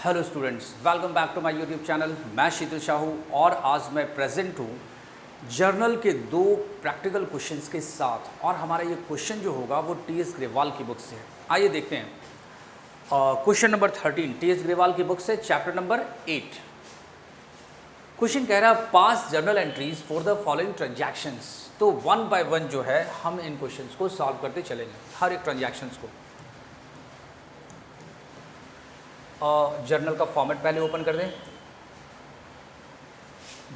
Hello students, welcome back to my YouTube channel. मैं शीतल शाहू और आज मैं प्रेजेंट हूँ जर्नल के दो प्रैक्टिकल क्वेश्चंस के साथ। और हमारा ये क्वेश्चन जो होगा वो टी.एस. ग्रेवाल की बुक से है। आइए देखते हैं। Question number 13 T.S.. ग्रेवाल की बुक से, चैप्टर नंबर 8। क्वेश्चन कह रहा है पास journal entries for the following transactions. तो वन बाय वन जो है हम इन क्वेश्चंस को सॉल्व करते चलेंगे, हर एक ट्रांजैक्शंस को। जर्नल का फॉर्मेट पहले ओपन कर दें।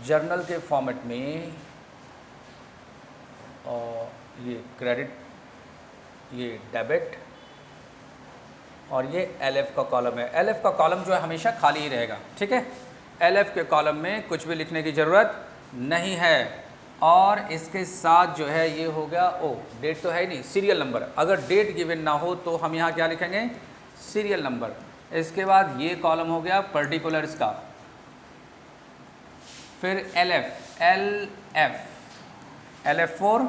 जर्नल के फॉर्मेट में ये क्रेडिट, ये डेबिट और ये एलएफ का कॉलम है। एलएफ का कॉलम जो है हमेशा खाली ही रहेगा, ठीक है। एलएफ के कॉलम में कुछ भी लिखने की ज़रूरत नहीं है। और इसके साथ जो है ये हो गया, डेट तो है ही नहीं, सीरियल नंबर। अगर डेट गिवन ना हो तो हम यहाँ क्या लिखेंगे, सीरियल नंबर। इसके बाद ये कॉलम हो गया पर्टिकुलर्स का। फिर एल एफ 4,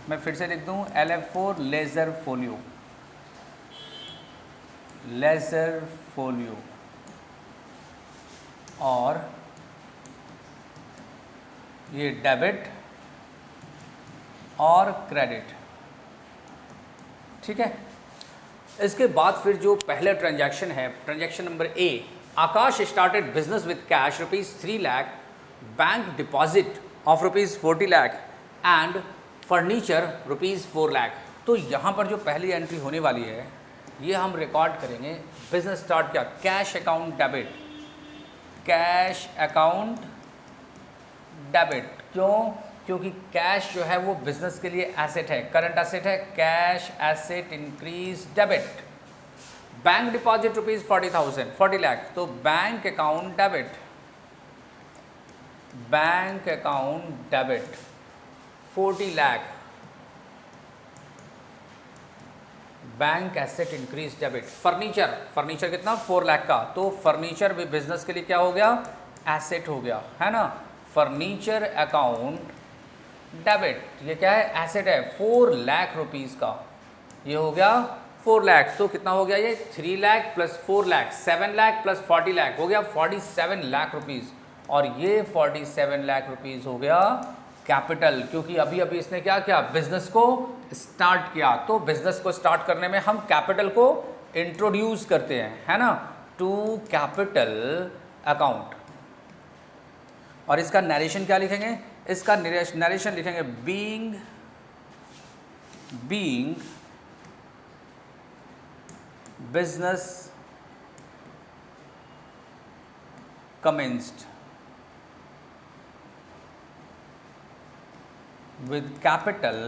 मैं फिर से लिख दूँ LF 4 लेज़र फोलियो। और ये डेबिट और क्रेडिट, ठीक है। इसके बाद फिर जो पहला ट्रांजैक्शन है, transaction number A, Akash started business with cash ₹3 lakh, bank deposit of ₹40 lakh and furniture ₹4 lakh. तो यहाँ पर जो पहली एंट्री होने वाली है ये हम रिकॉर्ड करेंगे। बिजनेस स्टार्ट किया, cash account debit, cash account debit. क्यों? क्योंकि कैश जो है वो बिजनेस के लिए एसेट है, करंट एसेट है। Cash asset increase debit. Bank deposit ₹40 lakh, तो bank account debit, bank account debit 40 lakh, bank asset increase debit. Furniture कितना, 4 लाख का, तो फर्नीचर भी बिजनेस के लिए क्या हो गया, एसेट हो गया, है ना। फर्नीचर अकाउंट डेबिट, ये क्या है, एसेट है, 4 लाख रुपीज़ का, ये हो गया 4 लाख। तो कितना हो गया ये, 3 लाख प्लस 4 लाख, 7 लाख प्लस 40 लाख, हो गया 47 लाख रुपीज़। और ये 47 लाख रुपीज़ हो गया कैपिटल, क्योंकि अभी अभी इसने क्या किया, बिजनेस को स्टार्ट किया। तो बिजनेस को स्टार्ट करने में हम कैपिटल को इंट्रोड्यूस करते हैं, है ना, टू कैपिटल अकाउंट। और इसका नरेशन क्या लिखेंगे, इसका नरेशन लिखेंगे being business commenced with capital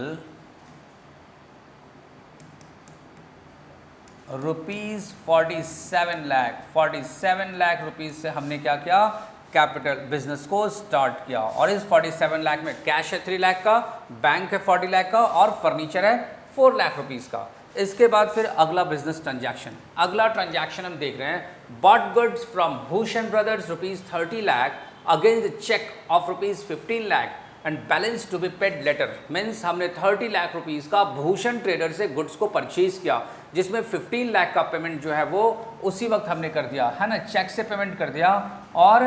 ₹47 lakh. 47 lakh rupees से हमने क्या किया, कैपिटल बिजनेस को स्टार्ट किया। और इस 47 लाख में कैश है 3 लाख का, बैंक है 40 लाख का और फर्नीचर है 4 लाख रुपीज़ का। इसके बाद फिर अगला बिजनेस ट्रांजैक्शन, अगला ट्रांजैक्शन हम देख रहे हैं, bought goods from Bhushan brothers ₹30 lakh against cheque of ₹15 lakh and balance to be paid later. Means हमने 30 लाख रुपीज़ का भूषण ट्रेडर से गुड्स को परचेज किया, जिसमें 15 लाख का पेमेंट जो है वो उसी वक्त हमने कर दिया, है ना, चेक से पेमेंट कर दिया। और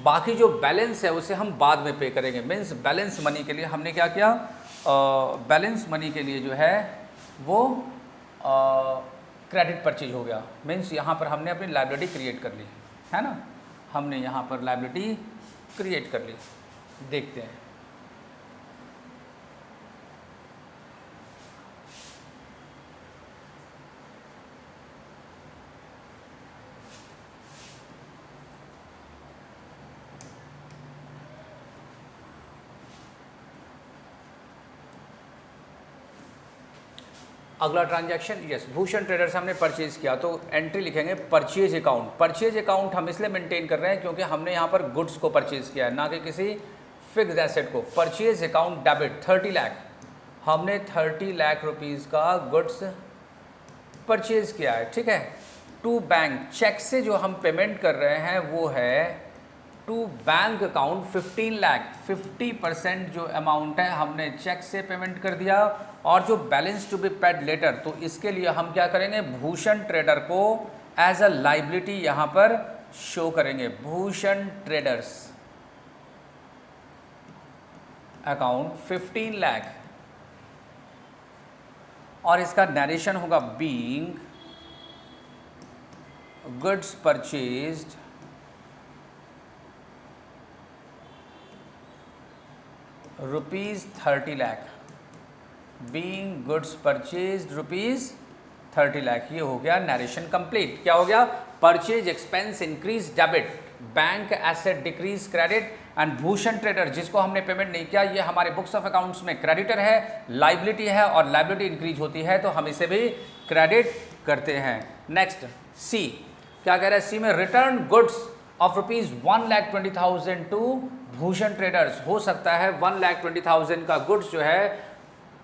बाकी जो बैलेंस है उसे हम बाद में पे करेंगे। मीन्स बैलेंस मनी के लिए हमने क्या किया, बैलेंस मनी के लिए जो है वो क्रेडिट परचेज हो गया। मीन्स यहाँ पर हमने अपनी लायबिलिटी क्रिएट कर ली, है ना, हमने यहाँ पर लायबिलिटी क्रिएट कर ली। देखते हैं, अगला ट्रांजैक्शन, यस, भूषण ट्रेडर से हमने परचेज किया, तो एंट्री लिखेंगे परचेज अकाउंट। परचेज अकाउंट हम इसलिए मेंटेन कर रहे हैं क्योंकि हमने यहाँ पर गुड्स को परचेज किया है, ना कि किसी फिक्स एसेट को। परचेज अकाउंट डेबिट 30 लाख, हमने 30 लाख रुपीज़ का गुड्स परचेज किया है, ठीक है। टू बैंक, चेक से जो हम पेमेंट कर रहे हैं वो है टू बैंक अकाउंट 15 लाख, 50% जो अमाउंट है हमने चेक से पेमेंट कर दिया। और जो balance to be paid later, तो इसके लिए हम क्या करेंगे, भूषण ट्रेडर को एज अ लाइबिलिटी यहाँ पर शो करेंगे। भूषण ट्रेडर्स अकाउंट 15 लाख, और इसका नरेशन होगा being goods purchased ₹30 lakh, being goods purchased ₹30 lakh. ये हो गया नरेशन कंप्लीट। क्या हो गया? Purchase expense increase debit, bank asset decrease credit, and Bhushan trader जिसको हमने पेमेंट नहीं किया, ये हमारे बुक्स ऑफ अकाउंट्स में क्रेडिटर है, लाइबिलिटी है, और लाइबिलिटी इंक्रीज होती है तो हम इसे भी क्रेडिट करते हैं। नेक्स्ट सी, क्या कह रहा है सी में? Return goods of ₹1,20,000 to Bhushan traders. हो सकता है 1,20,000 का गुड्स जो है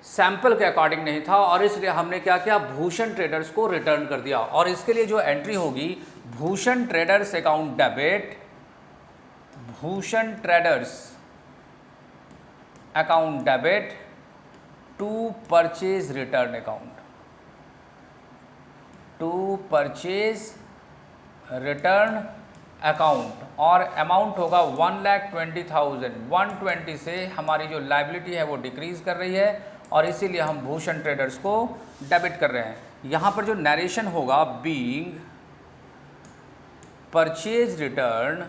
सैंपल के अकॉर्डिंग नहीं था, और इसलिए हमने क्या किया? भूषण ट्रेडर्स को रिटर्न कर दिया। और इसके लिए जो एंट्री होगी, Bhushan traders account debit, Bhushan traders account debit to purchase return account, to purchase return account, और अमाउंट होगा 1,20,000। 120 से हमारी जो लाइबिलिटी है वो डिक्रीज कर रही है, और इसीलिए हम भूषण ट्रेडर्स को डेबिट कर रहे हैं। यहाँ पर जो नरेशन होगा, बीइंग परचेज रिटर्न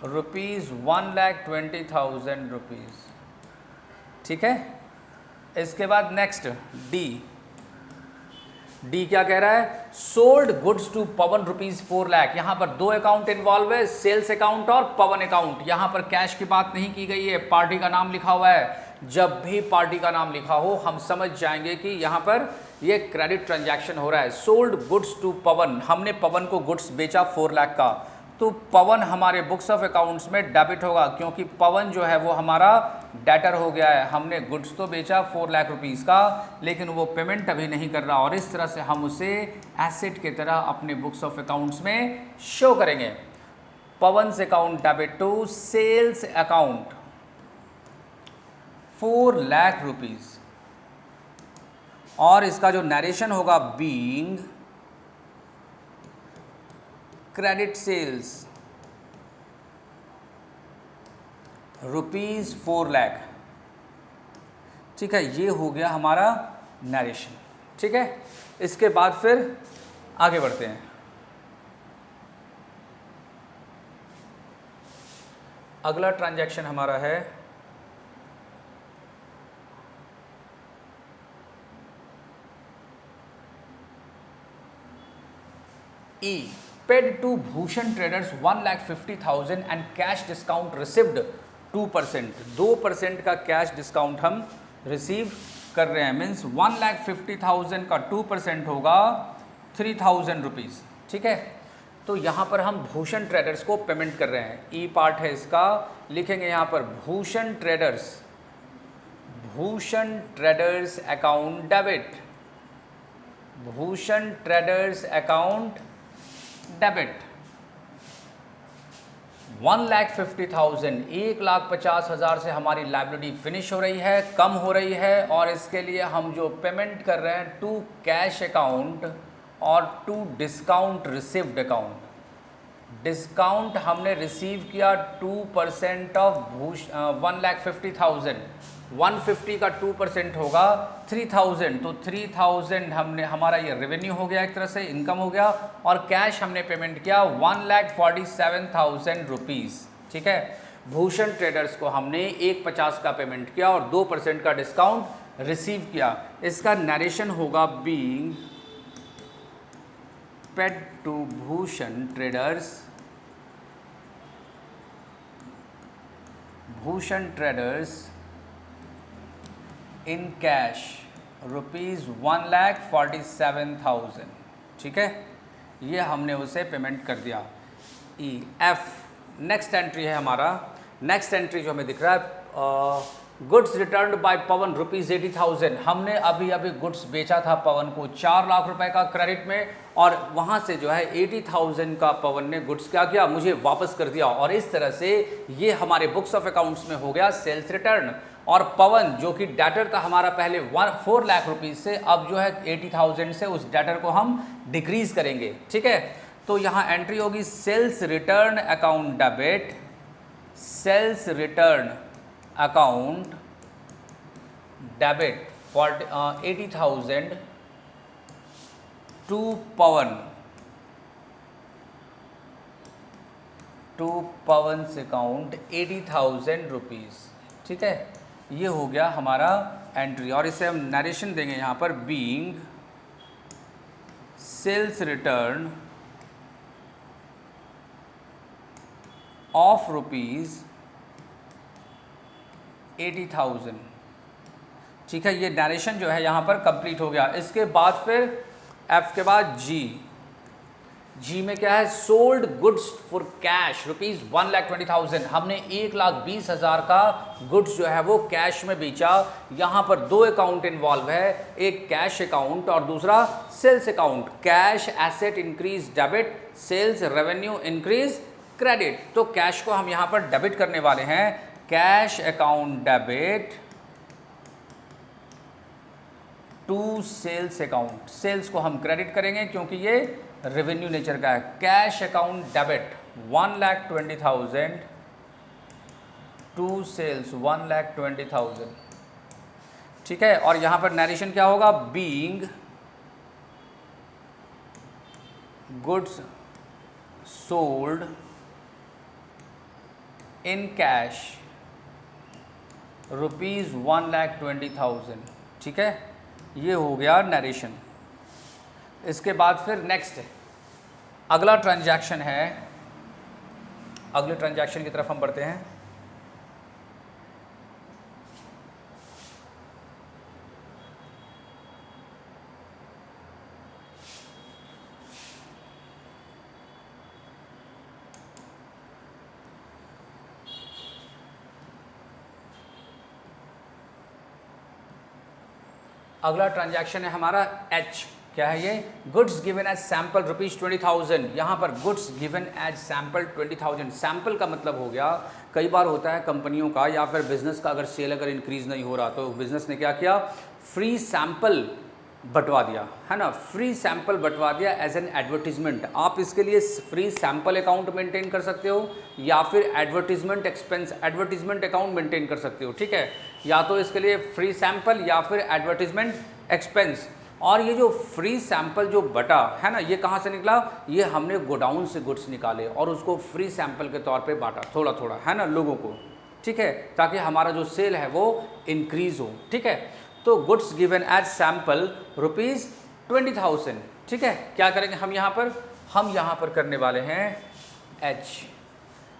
₹1,20,000। ठीक है, इसके बाद नेक्स्ट डी। डी क्या कह रहा है? सोल्ड गुड्स टू पवन ₹4 लाख। यहाँ पर दो अकाउंट इन्वॉल्व है, सेल्स अकाउंट और पवन अकाउंट। यहाँ पर कैश की बात नहीं की गई है, पार्टी का नाम लिखा हुआ है। जब भी पार्टी का नाम लिखा हो हम समझ जाएंगे कि यहाँ पर ये क्रेडिट ट्रांजैक्शन हो रहा है। सोल्ड गुड्स टू पवन, हमने पवन को गुड्स बेचा 4 लाख का, तो पवन हमारे बुक्स ऑफ अकाउंट्स में डेबिट होगा, क्योंकि पवन जो है वो हमारा डेटर हो गया है। हमने गुड्स तो बेचा 4 लाख रुपीस का, लेकिन वो पेमेंट अभी नहीं कर रहा, और इस तरह से हम उसे एसेट की तरह अपने बुक्स ऑफ अकाउंट्स में शो करेंगे। पवन से account debit to sales account 4 lakh rupees, और इसका जो नरेशन होगा, बीइंग क्रेडिट सेल्स ₹4 लाख। ठीक है, ये हो गया हमारा नरेशन। ठीक है, इसके बाद फिर आगे बढ़ते हैं। अगला ट्रांजैक्शन हमारा है ई, paid to Bhushan Traders 1,50,000 and cash discount received 2%। 2% का कैश डिस्काउंट हम रिसीव कर रहे हैं, मीन्स 1,50,000 का 2% होगा 3,000 रुपीज़। ठीक है, तो यहाँ पर हम भूषण ट्रेडर्स को पेमेंट कर रहे हैं। ई पार्ट है इसका, लिखेंगे यहाँ पर Bhushan traders, Bhushan traders account debit, Bhushan traders account debit 1,50,000, 1,50,000 से हमारी लाइबिलिटी फिनिश हो रही है, कम हो रही है, और इसके लिए हम जो पेमेंट कर रहे हैं टू कैश अकाउंट और to discount received account. Discount हमने रिसीव किया 2% ऑफ 1,50,000, 150 का 2% होगा 3,000, तो 3,000 हमने, हमारा ये रेवेन्यू हो गया, एक तरह से इनकम हो गया, और कैश हमने पेमेंट किया 1,47,000 रुपीज़। ठीक है, भूषण ट्रेडर्स को हमने 150 का पेमेंट किया और 2% का डिस्काउंट रिसीव किया। इसका नरेशन होगा, being paid to Bhushan traders, Bhushan traders in cash ₹1,47,000। ठीक है, ये हमने उसे पेमेंट कर दिया। ई एफ नेक्स्ट एंट्री है हमारा। नेक्स्ट एंट्री जो हमें दिख रहा है, गुड्स रिटर्न बाय पवन ₹80,000। हमने अभी अभी गुड्स बेचा था पवन को 4 लाख रुपए का क्रेडिट में, और वहाँ से जो है 80,000 का पवन ने गुड्स क्या किया, मुझे वापस कर दिया, और इस तरह से ये हमारे बुक्स ऑफ अकाउंट्स में हो गया सेल्स रिटर्न। और पवन जो कि डेटर था हमारा पहले 4 लाख रुपीज़ से, अब जो है 80,000 से उस डेटर को हम डिक्रीज करेंगे, ठीक है। तो यहाँ एंट्री होगी sales return account debit, sales return account debit for 80,000 to Pawan, to Pawan's account 80,000 rupees, ठीक है। ये हो गया हमारा एंट्री, और इसे हम नरेशन देंगे यहाँ पर being sales return of rupees 80,000, ठीक है। ये नरेशन जो है यहाँ पर कंप्लीट हो गया। इसके बाद फिर एफ के बाद जी में क्या है, sold goods for cash rupees 1,20,000, हमने 1,20,000 का गुड्स जो है वो कैश में बेचा। यहाँ पर दो अकाउंट इन्वॉल्व है, एक कैश अकाउंट और दूसरा sales account. Cash asset increase debit, sales revenue increase credit. तो कैश को हम यहाँ पर डेबिट करने वाले हैं, cash account debit to sales account, sales को हम क्रेडिट करेंगे क्योंकि ये रेवेन्यू नेचर का है। Cash account debit 1,20,000 to sales 1,20,000, ठीक है। और यहाँ पर नरेशन क्या होगा, being goods sold in cash rupees 1,20,000, ठीक है। ये हो गया नरेशन। इसके बाद फिर नेक्स्ट अगला ट्रांजैक्शन है, अगले ट्रांजैक्शन की तरफ हम बढ़ते हैं। अगला ट्रांजैक्शन है हमारा एच, क्या है ये, goods given as sample rupees 20,000। यहाँ पर goods given as sample 20,000, sample का मतलब हो गया, कई बार होता है कंपनियों का या फिर बिजनेस का अगर सेल अगर इंक्रीज़ नहीं हो रहा तो बिजनेस ने क्या किया, फ्री सैम्पल बंटवा दिया, है ना, फ्री सैम्पल बंटवा दिया एज एन एडवर्टीजमेंट। आप इसके लिए फ्री सैम्पल अकाउंट मेंटेन कर सकते हो या फिर advertisement expense advertisement account maintain कर सकते हो, ठीक है। या तो इसके लिए फ्री सैम्पल या फिर एडवर्टीजमेंट एक्सपेंस। और ये जो फ्री सैम्पल जो बटा है ना, ये कहाँ से निकला, ये हमने गोडाउन से गुड्स निकाले और उसको फ्री सैम्पल के तौर पे बांटा थोड़ा थोड़ा, है ना, लोगों को, ठीक है, ताकि हमारा जो सेल है वो इंक्रीज़ हो, ठीक है। तो goods given as sample rupees 20,000, ठीक है। क्या करेंगे हम यहाँ पर करने वाले हैं एच,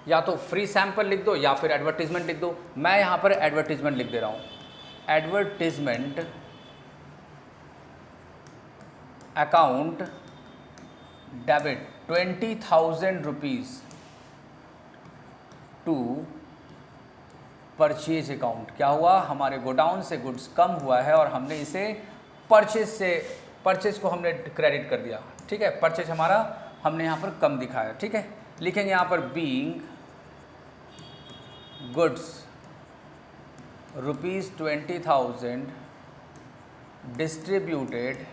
या तो फ्री सैम्पल लिख दो या फिर एडवर्टीजमेंट लिख दो। मैं यहाँ पर एडवर्टीजमेंट लिख दे रहा हूँ, advertisement account debit 20,000 rupees to purchase account. क्या हुआ, हमारे गोडाउन से गुड्स कम हुआ है और हमने इसे परचेज को हमने क्रेडिट कर दिया, ठीक है। परचेज हमारा हमने यहाँ पर कम दिखाया, ठीक है। लिखेंगे यहाँ पर being goods rupees 20,000 distributed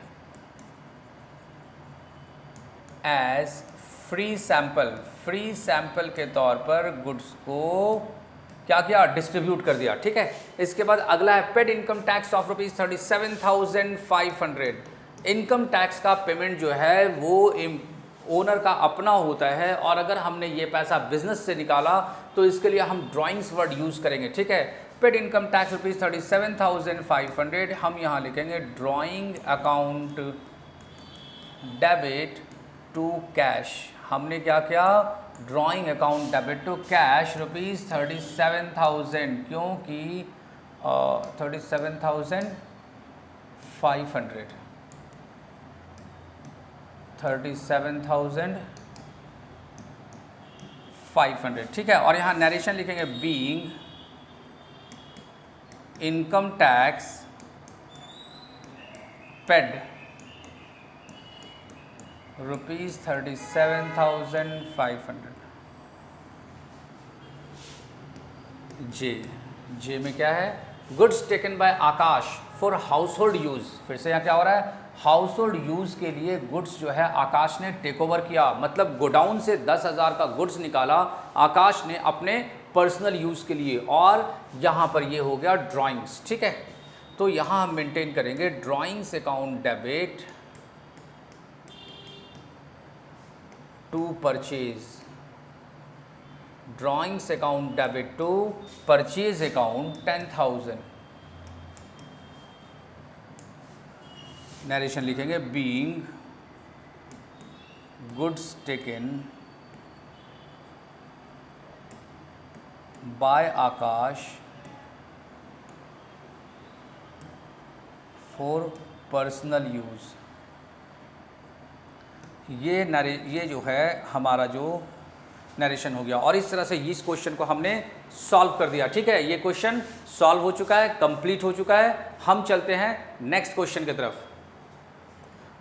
as free sample के तौर पर गुड्स को क्या किया, डिस्ट्रीब्यूट कर दिया, ठीक है। इसके बाद अगला है paid income tax of rupees 37,500। Income tax का पेमेंट जो है वो ओनर का अपना होता है, और अगर हमने ये पैसा बिजनेस से निकाला तो इसके लिए हम ड्राइंग्स वर्ड यूज़ करेंगे, ठीक है। पेड इनकम टैक्स रुपीज़ 37,500, हम यहाँ लिखेंगे drawing account debit to cash. हमने क्या किया, drawing account debit to cash rupees 37,000, क्योंकि 37,500 37,500, ठीक है। और यहाँ नरेशन लिखेंगे being income tax paid rupees 37,500। जे में क्या है, goods taken by Akash for house hold use, फिर से यहाँ क्या हो रहा है, हाउस होल्ड यूज़ के लिए गुड्स जो है आकाश ने टेक ओवर किया, मतलब गोडाउन से 10,000 का गुड्स निकाला आकाश ने अपने पर्सनल यूज़ के लिए, और यहाँ पर ये हो गया ड्राइंग्स, ठीक है। तो यहाँ हम मेंटेन करेंगे drawings account debit to purchase, drawings account debit to purchase account 10,000। Narration लिखेंगे being goods taken by Akash for personal use. ये जो है हमारा जो नरेशन हो गया, और इस तरह से इस क्वेश्चन को हमने सॉल्व कर दिया, ठीक है। ये क्वेश्चन सॉल्व हो चुका है, कंप्लीट हो चुका है। हम चलते हैं नेक्स्ट क्वेश्चन की तरफ,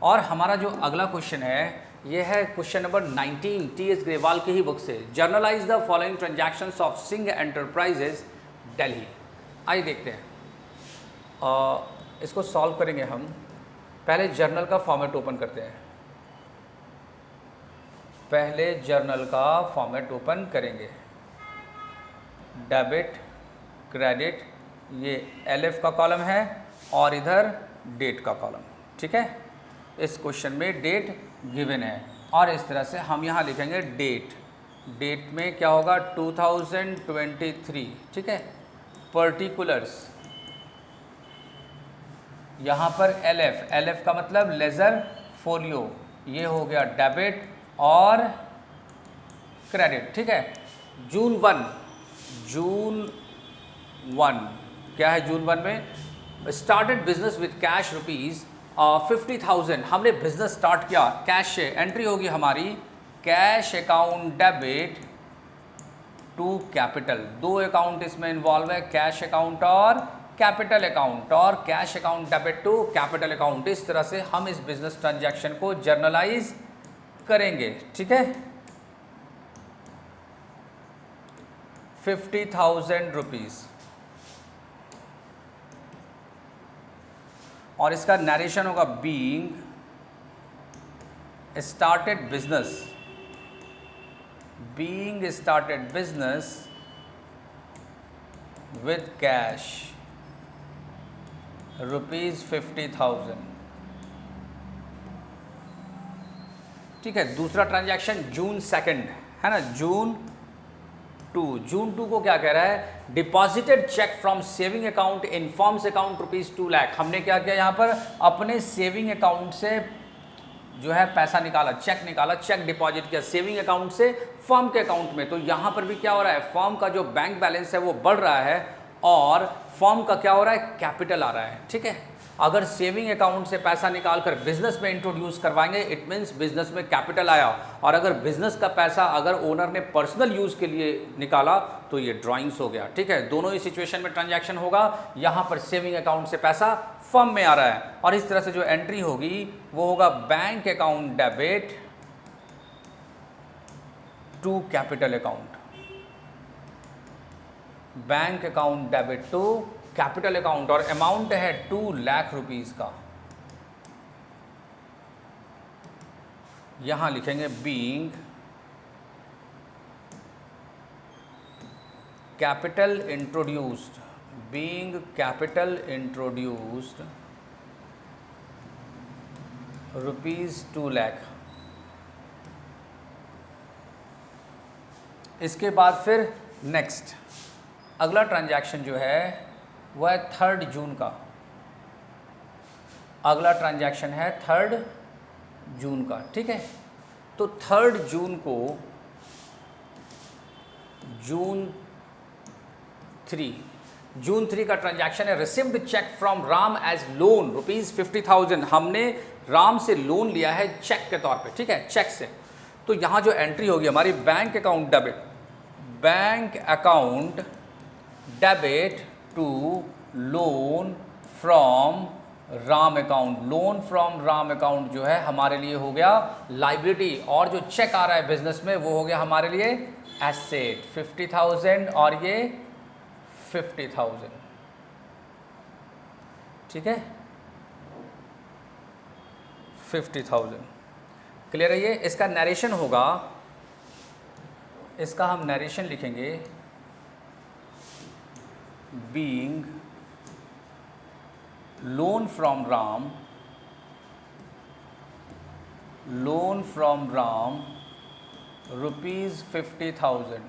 और हमारा जो अगला क्वेश्चन है ये है क्वेश्चन नंबर 19 टी.एस. ग्रेवाल की ही बुक से। Generalized the following transactions of Singh enterprises Delhi. आइए देखते हैं, इसको सॉल्व करेंगे हम। पहले जर्नल का फॉर्मेट ओपन करते हैं, पहले जर्नल का फॉर्मेट ओपन करेंगे। डेबिट क्रेडिट, ये LF का कॉलम है और इधर डेट का कॉलम, ठीक है। इस क्वेश्चन में डेट गिवन है, और इस तरह से हम यहाँ लिखेंगे डेट। डेट में क्या होगा 2023, ठीक है। पर्टिकुलर्स, यहाँ पर LF का मतलब लेज़र फोलियो, ये हो गया डेबिट और क्रेडिट, ठीक है। जून 1 क्या है, जून 1 में started business with cash rupees 50,000, हमने बिजनेस स्टार्ट किया कैश से। एंट्री होगी हमारी cash account debit to capital. दो अकाउंट इसमें इन्वॉल्व है, कैश अकाउंट और कैपिटल अकाउंट, और cash account debit to capital account. इस तरह से हम इस बिजनेस ट्रांजैक्शन को जर्नलाइज करेंगे, ठीक है। 50,000 रुपीज़, और इसका नरेशन होगा being started business with cash rupees 50,000, ठीक है। दूसरा ट्रांजैक्शन जून 2 है ना, जून 2 को क्या कह रहा है, deposited cheque from saving account in firm's account rupees 2 lakh. हमने क्या किया यहाँ पर, अपने सेविंग अकाउंट से जो है पैसा निकाला, चेक निकाला, चेक डिपॉजिट किया सेविंग अकाउंट से फर्म के अकाउंट में। तो यहाँ पर भी क्या हो रहा है, फर्म का जो बैंक बैलेंस है वो बढ़ रहा है, और फर्म का क्या हो रहा है, कैपिटल आ रहा है, ठीक है। अगर सेविंग अकाउंट से पैसा निकालकर बिजनेस में इंट्रोड्यूस करवाएंगे, इट मीन्स बिजनेस में कैपिटल आया। और अगर बिजनेस का पैसा अगर ओनर ने पर्सनल यूज़ के लिए निकाला तो ये ड्राइंग्स हो गया, ठीक है। दोनों ही सिचुएशन में ट्रांजैक्शन होगा। यहाँ पर सेविंग अकाउंट से पैसा फर्म में आ रहा है, और इस तरह से जो एंट्री होगी वो होगा bank account debit to capital account, bank account debit to capital account, और अमाउंट है 2 लाख रुपीज़ का। यहां लिखेंगे being capital introduced rupees 2 lakh. इसके बाद फिर नेक्स्ट अगला ट्रांजैक्शन जो है वह है 3 जून का। अगला ट्रांजैक्शन है 3 जून का, ठीक है। तो 3 जून को जून 3 का ट्रांजैक्शन है। Received cheque from Ram as loan rupees 50,000। हमने राम से लोन लिया है चेक के तौर पे, ठीक है, चेक से। तो यहाँ जो एंट्री होगी हमारी bank account debit to loan from Ram account. Loan from Ram account जो है हमारे लिए हो गया लाइबिलिटी, और जो चेक आ रहा है बिजनेस में वो हो गया हमारे लिए एसेट 50,000, और ये 50,000, ठीक है, 50,000। क्लियर है ये? इसका नरेशन होगा, इसका हम नरेशन लिखेंगे, being loan from Ram, loan from Ram ₹50,000।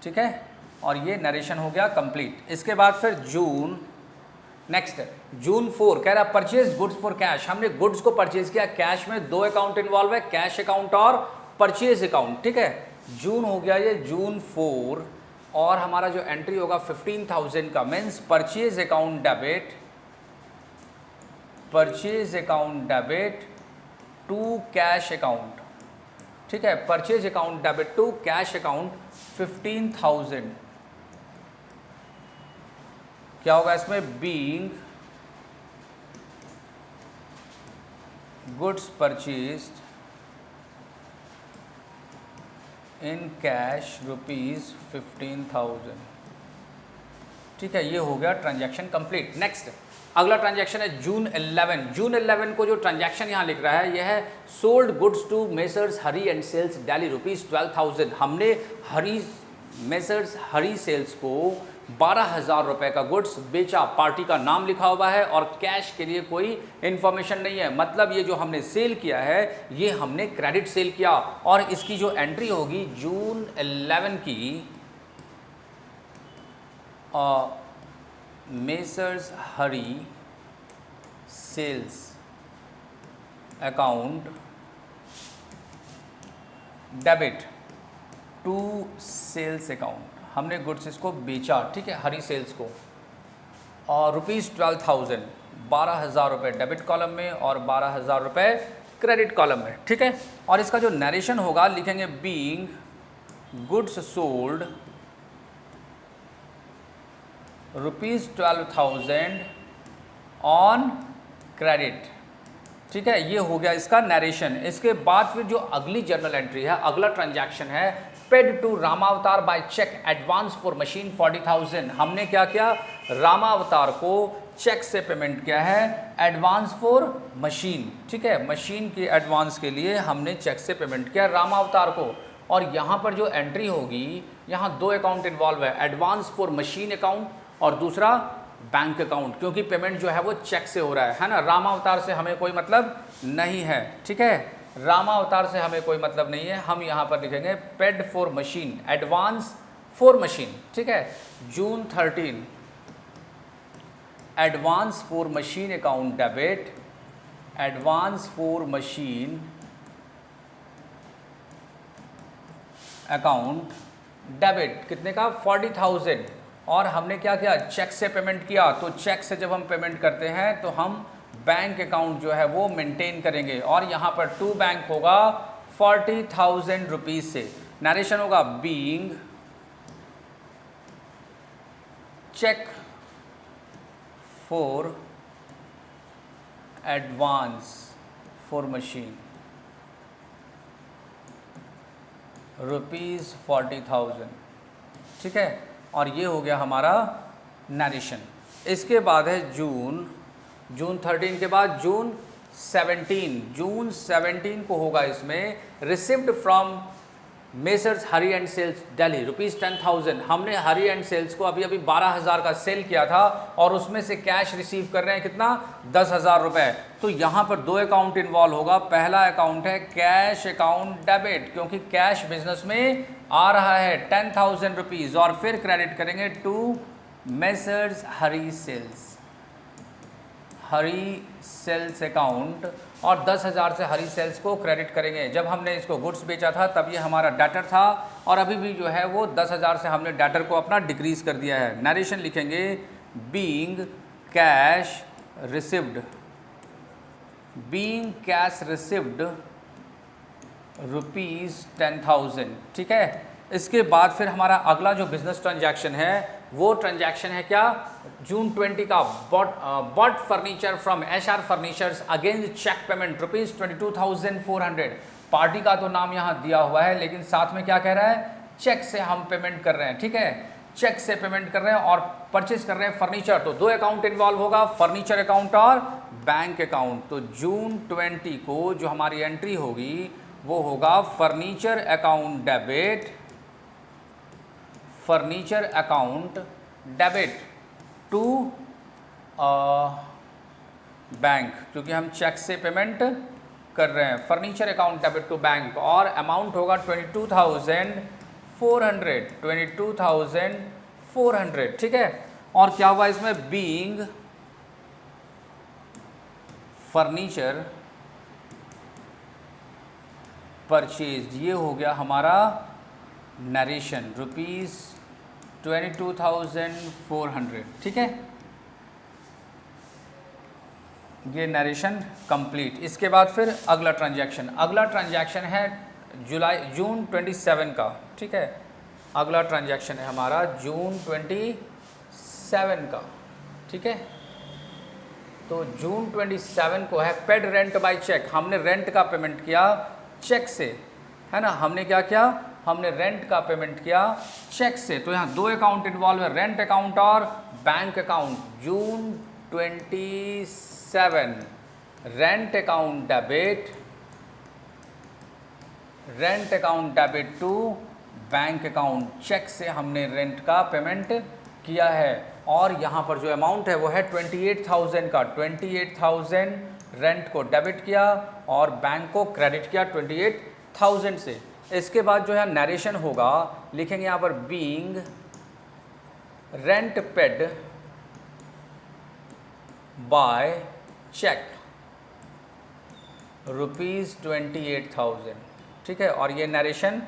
ठीक है, और ये नरेशन हो गया कंप्लीट। इसके बाद फिर जून, नेक्स्ट जून 4 कह रहा परचेज गुड्स फॉर कैश। हमने गुड्स को परचेज किया कैश में, दो अकाउंट इन्वॉल्व है, कैश अकाउंट और परचेज अकाउंट। ठीक है, जून हो गया ये जून 4, और हमारा जो एंट्री होगा 15,000 का, means purchase account debit, purchase account debit to cash account. ठीक है, purchase account debit to cash account 15,000। क्या होगा इसमें? Being goods purchased in cash ₹15,000। ठीक है, ये हो गया ट्रांजैक्शन कंप्लीट। नेक्स्ट अगला ट्रांजैक्शन है जून 11। जून 11 को जो ट्रांजैक्शन यहाँ लिख रहा है, यह है sold goods to messrs Hari and sales Delhi ₹12,000। हमने मेसर्स हरी सेल्स को 12,000 रुपये का गुड्स बेचा। पार्टी का नाम लिखा हुआ है और कैश के लिए कोई इन्फॉर्मेशन नहीं है, मतलब ये जो हमने सेल किया है ये हमने क्रेडिट सेल किया। और इसकी जो एंट्री होगी जून 11 की, messrs Hari sales account debit to sales account. हमने गुड्स इसको बेचा, ठीक है, हरी सेल्स को, और ₹12,000, 12,000 रुपये डेबिट कॉलम में और 12,000 रुपये क्रेडिट कॉलम में। ठीक है, और इसका जो नरेशन होगा लिखेंगे being goods sold ₹12,000 on credit. ठीक है, ये हो गया इसका नरेशन। इसके बाद फिर जो अगली जर्नल एंट्री है, अगला ट्रांजैक्शन है paid to Ramavtar by cheque advance for machine 40,000। हमने क्या किया? रामावतार को चेक से पेमेंट किया है, एडवांस फॉर मशीन। ठीक है, मशीन की एडवांस के लिए हमने चेक से पेमेंट किया रामावतार को। और यहाँ पर जो एंट्री होगी, यहाँ दो अकाउंट इन्वॉल्व है, एडवांस फॉर मशीन अकाउंट और दूसरा बैंक अकाउंट, क्योंकि पेमेंट जो है वो चेक से हो रहा है ना। रामावतार से हमें कोई मतलब नहीं है। ठीक है, रामावतार से हमें कोई मतलब नहीं है। हम यहाँ पर लिखेंगे paid for machine, advance for machine. ठीक है, जून 13 advance for machine account debit, advance for machine account debit कितने का? 40,000। और हमने क्या किया? चेक से पेमेंट किया। तो चेक से जब हम पेमेंट करते हैं तो हम बैंक अकाउंट जो है वो मेंटेन करेंगे, और यहाँ पर टू बैंक होगा 40,000 रुपीज़ से। नरेशन होगा being cheque for advance for machine ₹40,000। ठीक है, और ये हो गया हमारा नरेशन। इसके बाद है जून 13 के बाद जून 17 को होगा इसमें received from messrs Hari and sales Delhi ₹10,000। हमने हरी एंड सेल्स को अभी 12,000 का सेल किया था और उसमें से कैश रिसीव कर रहे हैं कितना? 10,000 रुपये। तो यहाँ पर दो अकाउंट इन्वॉल्व होगा। पहला अकाउंट है कैश अकाउंट डेबिट, क्योंकि कैश बिजनेस में आ रहा है 10,000 रुपीज़, और फिर क्रेडिट करेंगे to messrs Hari sales account, और 10,000 से हरी सेल्स को क्रेडिट करेंगे। जब हमने इसको गुड्स बेचा था तब ये हमारा डेटर था, और अभी भी जो है वो 10,000 से हमने डेटर को अपना डिक्रीज कर दिया है। नरेशन लिखेंगे बीइंग कैश रिसिव्ड ₹10,000। ठीक है, इसके बाद फिर हमारा अगला जो बिजनेस ट्रांजैक्शन है वो ट्रांजैक्शन है क्या? जून 20 का bought furniture from SR furnitures against cheque payment ₹22,400। Party का तो नाम यहाँ दिया हुआ है, लेकिन साथ में क्या कह रहा है? चेक से हम पेमेंट कर रहे हैं। ठीक है, चेक से पेमेंट कर रहे हैं और परचेज कर रहे हैं फर्नीचर, तो दो अकाउंट इन्वॉल्व होगा, फर्नीचर अकाउंट और बैंक अकाउंट। तो जून 20 को जो हमारी एंट्री होगी वो होगा furniture account debit, furniture account debit to bank, क्योंकि हम चेक से पेमेंट कर रहे हैं। Furniture account debit to bank और अमाउंट होगा 22,400, ठीक है। और क्या हुआ इसमें, बीइंग फर्नीचर परचेज, ये हो गया हमारा नरेशन, ₹22,400, ठीक है। ये नरेशन कंप्लीट। इसके बाद फिर अगला ट्रांजैक्शन है जून 27 का, ठीक है। अगला ट्रांजैक्शन है हमारा जून 27 का, ठीक है। तो जून 27 को है पेड रेंट बाय चेक, हमने रेंट का पेमेंट किया चेक से, है ना। हमने क्या किया, हमने रेंट का पेमेंट किया चेक से। तो यहाँ दो अकाउंट इन्वॉल्व है, रेंट अकाउंट और bank account. June 27 rent account debit to bank account, cheque से हमने रेंट का पेमेंट किया है। और यहाँ पर जो अमाउंट है वो है 28,000 का, 28,000 रेंट को डेबिट किया और बैंक को क्रेडिट किया 28,000 से। इसके बाद जो है नरेशन होगा, लिखेंगे यहाँ पर being rent paid by cheque ₹28,000, ठीक है। और ये नरेशन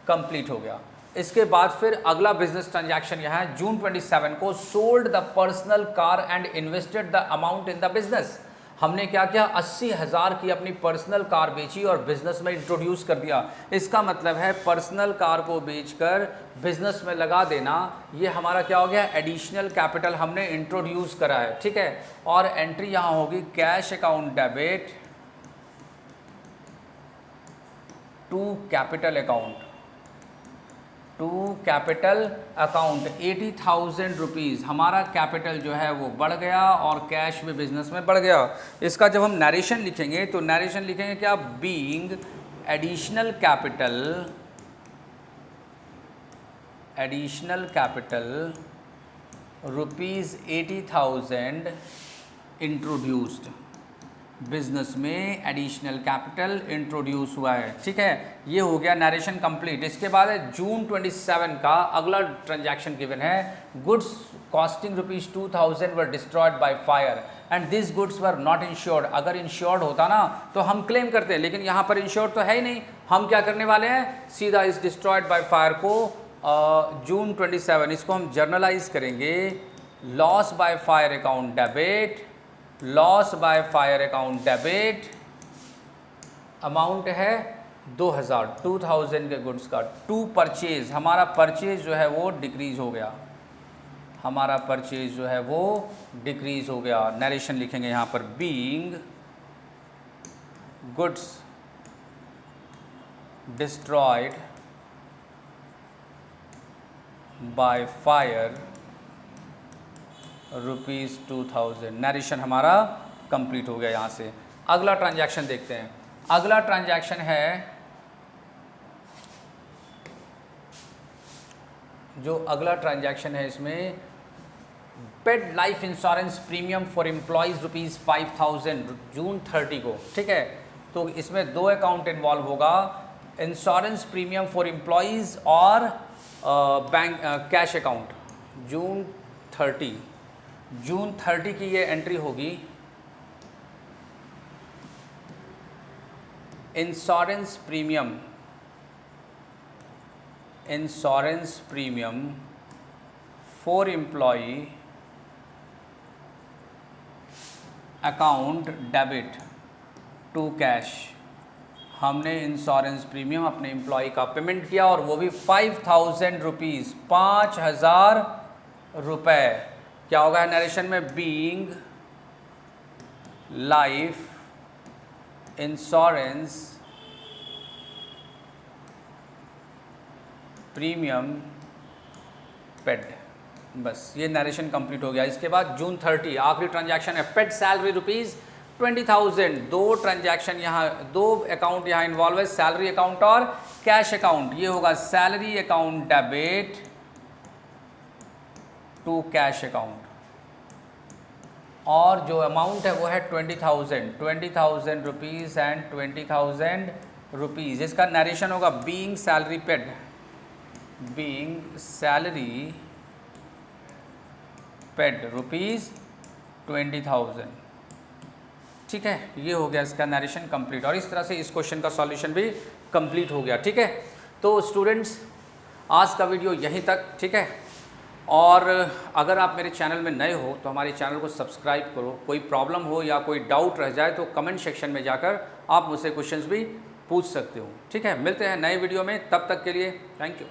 कंप्लीट हो गया। इसके बाद फिर अगला बिजनेस ट्रांजैक्शन यहाँ है जून 27 को, sold the personal car and invested the amount in the business. हमने क्या किया, 80,000 की अपनी पर्सनल कार बेची और बिजनेस में इंट्रोड्यूस कर दिया। इसका मतलब है पर्सनल कार को बेचकर बिजनेस में लगा देना, ये हमारा क्या हो गया, एडिशनल कैपिटल हमने इंट्रोड्यूस करा है, ठीक है। और एंट्री यहाँ होगी cash account debit to capital account 80,000 rupees. हमारा कैपिटल जो है वो बढ़ गया और कैश भी बिजनेस में बढ़ गया। इसका जब हम नरेशन लिखेंगे तो नरेशन लिखेंगे क्या, being additional capital ₹80,000 introduced, business में एडिशनल कैपिटल इंट्रोड्यूस हुआ है, ठीक है। ये हो गया नरेशन कंप्लीट। इसके बाद है जून 27 का अगला ट्रांजैक्शन गिवन है, goods costing ₹2,000 were destroyed by fire and this goods were not insured. अगर इंश्योर्ड होता ना तो हम क्लेम करते हैं, लेकिन यहाँ पर इंश्योर्ड तो है ही नहीं। हम क्या करने वाले हैं, सीधा इस डिस्ट्रॉयड बाय फायर को जून 27 इसको हम जर्नलाइज करेंगे, loss by fire account debit, loss by fire account debit, amount है 2,000 के गुड्स का, टू परचेज। हमारा परचेज जो है वो डिक्रीज हो गया, नरेशन लिखेंगे यहाँ पर being goods destroyed by fire ₹2,000। Narration हमारा कंप्लीट हो गया यहाँ से। अगला ट्रांजैक्शन देखते हैं। अगला ट्रांजैक्शन है, इसमें paid life insurance premium for employees ₹5,000 June 30 को, ठीक है। तो इसमें दो अकाउंट इन्वॉल्व होगा, इंश्योरेंस प्रीमियम फॉर एम्प्लॉयज़ और बैंक कैश अकाउंट। जून 30 की ये एंट्री होगी, insurance premium for employee account debit to cash. हमने इंश्योरेंस प्रीमियम अपने एम्प्लॉय का पेमेंट किया और वो भी 5,000 रुपीज़, 5,000 रुपये। क्या होगा नरेशन में, being life insurance premium paid. बस ये नरेशन कंप्लीट हो गया। इसके बाद जून 30 आखिरी ट्रांजैक्शन है, पेड सैलरी रुपीज़ 20,000। दो ट्रांजैक्शन यहाँ, दो अकाउंट यहाँ इन्वॉल्व है, सैलरी अकाउंट और कैश अकाउंट। ये होगा salary account debit to cash account, और जो अमाउंट है वो है 20,000 रुपीज़ एंड 20,000 रुपीज़। इसका नरेशन होगा being salary paid, being salary paid rupees 20,000। ठीक है, ये हो गया इसका नरेशन कंप्लीट, और इस तरह से इस क्वेश्चन का सॉल्यूशन भी कंप्लीट हो गया। ठीक है, तो स्टूडेंट्स आज का वीडियो यहीं तक। ठीक है, और अगर आप मेरे चैनल में नए हो तो हमारे चैनल को सब्सक्राइब करो। कोई प्रॉब्लम हो या कोई डाउट रह जाए तो कमेंट सेक्शन में जाकर आप मुझसे क्वेश्चंस भी पूछ सकते हो। ठीक है, मिलते हैं नए वीडियो में, तब तक के लिए थैंक यू।